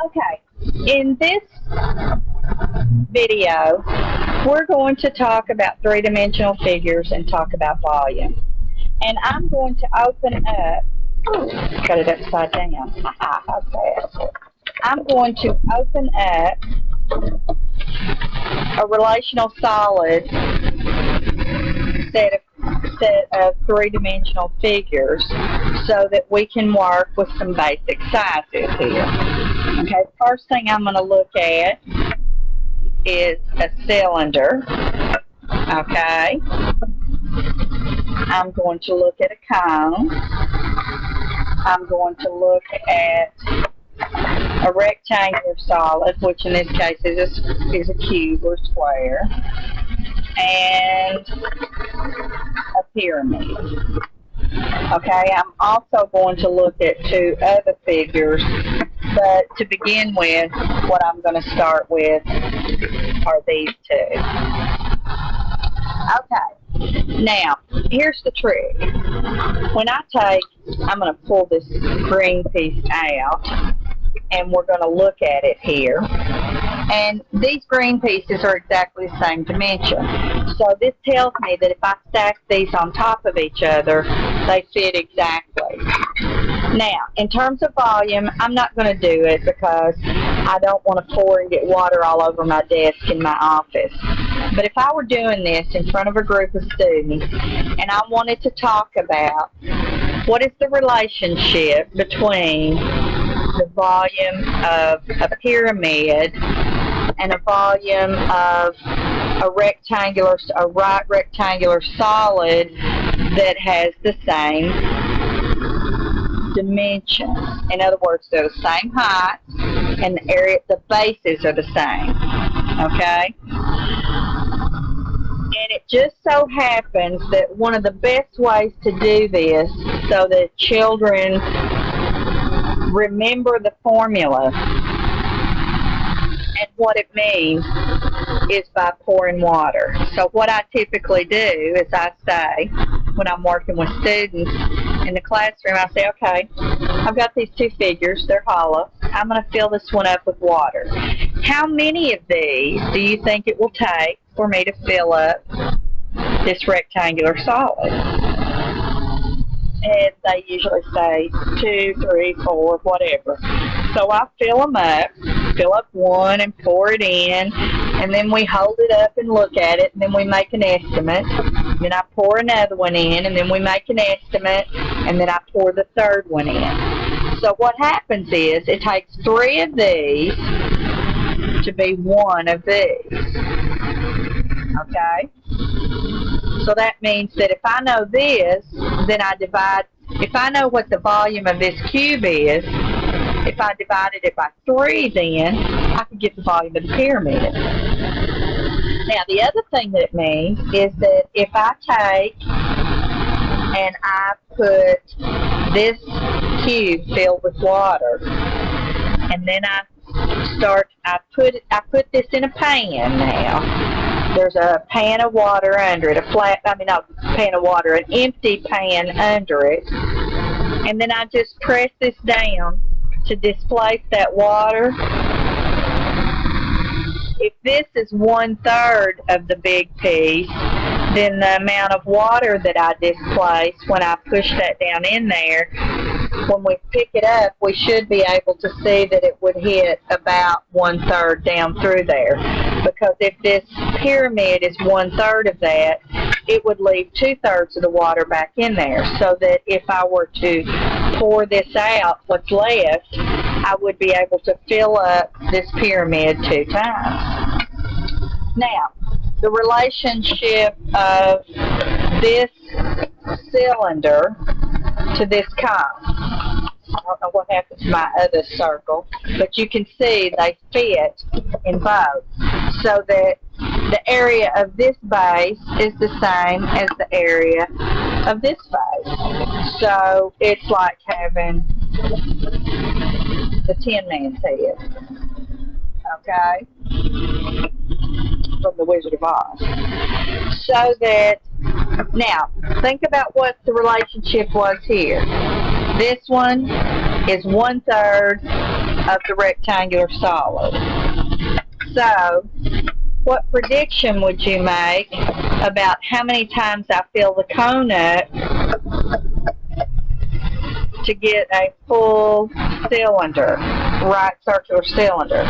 Okay, in this video, we're going to talk about three-dimensional figures and talk about volume. And I'm going to open up, got it upside down. Okay. I'm going to open up a relational solid set of three-dimensional figures so that we can work with some basic sizes here. Okay, first thing I'm going to look at is a cylinder. Okay, I'm going to look at a cone. I'm going to look at a rectangular solid, which in this case is a cube or square, and a pyramid. Okay, I'm also going to look at two other figures, but to begin with, what I'm going to start with are these two. Okay, now, here's the trick. When I'm going to pull this green piece out, and we're going to look at it here. And these green pieces are exactly the same dimension. So this tells me that if I stack these on top of each other, they fit exactly. Now, in terms of volume, I'm not going to do it because I don't want to pour and get water all over my desk in my office. But if I were doing this in front of a group of students and I wanted to talk about what is the relationship between the volume of a pyramid and a volume of a right rectangular solid that has the same dimension. In other words, they're the same height and the bases are the same. Okay? And it just so happens that one of the best ways to do this so that children remember the formula and what it means is by pouring water. So what I typically do is I say, when I'm working with students in the classroom, I say, okay, I've got these two figures, they're hollow. I'm going to fill this one up with water. How many of these do you think it will take for me to fill up this rectangular solid? And they usually say 2, 3, 4, whatever. So I fill them up, fill up one and pour it in, and then we hold it up and look at it, and then we make an estimate. Then I pour another one in, and then we make an estimate, and then I pour the third one in. So what happens is it takes 3 of these to be 1 of these. Okay? So that means that if I know this, then I divide, if I know what the volume of this cube is, if I divided it by 3, then I could get the volume of the pyramid. Now, the other thing that it means is that if I take and I put this cube filled with water, and then I put this in a pan now. There's a pan of water under it, an empty pan under it. And then I just press this down to displace that water. If this is 1/3 of the big piece, then the amount of water that I displace when I push that down in there, when we pick it up, we should be able to see that it would hit about 1/3 down through there. Because if this pyramid is 1/3 of that, it would leave 2/3 of the water back in there. So that if I were to pour this out, what's left, I would be able to fill up this pyramid 2 times. Now, the relationship of this cylinder to this cone. I don't know what happened to my other circle, but you can see they fit in both. So that the area of this base is the same as the area of this base. So it's like having the Tin Man's head. Okay? From the Wizard of Oz. So that, now, think about what the relationship was here. This one is 1/3 of the rectangular solid. So, what prediction would you make about how many times I fill the cone up to get a full cylinder, right circular cylinder?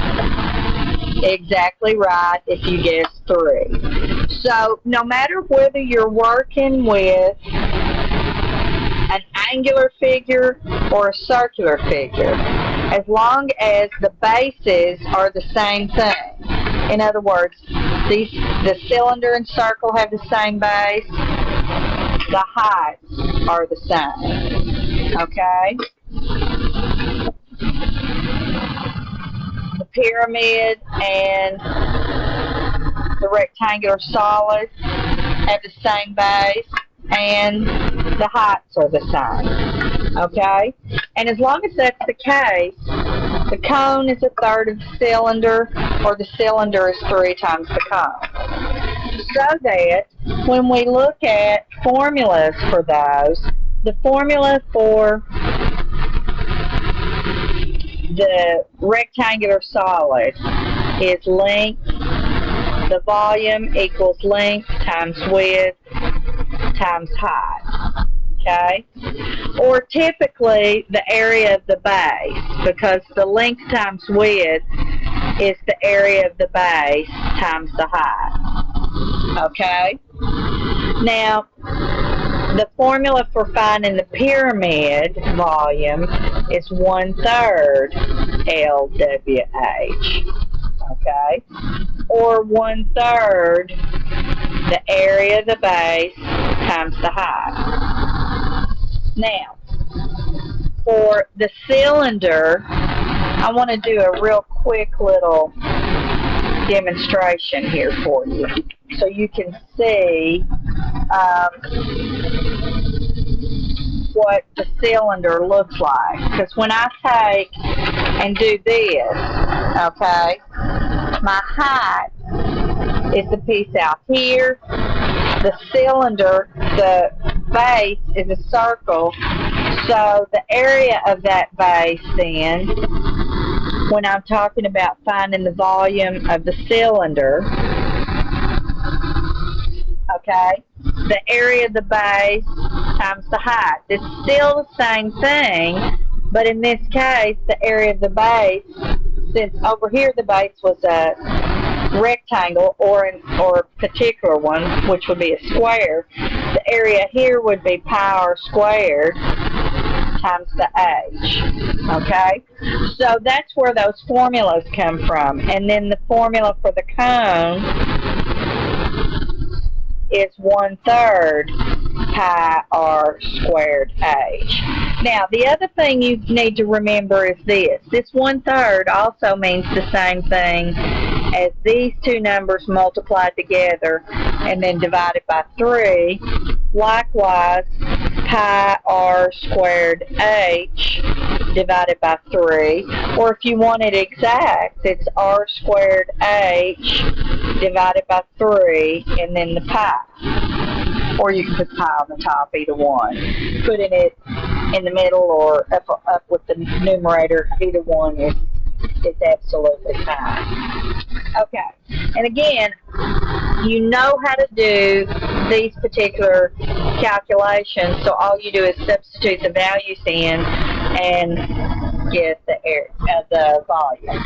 Exactly right, if you guess 3. So no matter whether you're working with an angular figure or a circular figure, as long as the bases are the same thing. In other words, the cylinder and circle have the same base, the heights are the same. Okay? The pyramid and the rectangular solid have the same base, and the heights are the same. Okay? And as long as that's the case, the cone is 1/3 of the cylinder, or the cylinder is 3 times the cone. So that when we look at formulas for those, the formula for the rectangular solid is length, the volume equals length times width times height. Okay? Or typically the area of the base, because the length times width is the area of the base times the height. Okay? Now, the formula for finding the pyramid volume is 1/3 LWH. Okay? Or 1/3 the area of the base times the height. Now, for the cylinder, I want to do a real quick little demonstration here for you, so you can see what the cylinder looks like. Because when I take and do this, okay, my height is the piece out here. The cylinder, the base is a circle, so the area of that base then, when I'm talking about finding the volume of the cylinder, okay, the area of the base times the height. It's still the same thing, but in this case, the area of the base, since over here the base was a rectangle or a particular one, which would be a square, the area here would be pi squared times the h. Okay? So that's where those formulas come from. And then the formula for the cone is 1/3 pi r squared h. Now, the other thing you need to remember is this. This 1/3 also means the same thing as these two numbers multiplied together and then divided by 3. Likewise, pi r squared h divided by 3. Or if you want it exact, it's r squared h divided by 3 and then the pi. Or you can put pi on the top, either one. Putting it in the middle or up with the numerator, either one is absolutely fine. Okay, and again, you know how to do these particular calculations, so all you do is substitute the values in and get the volume.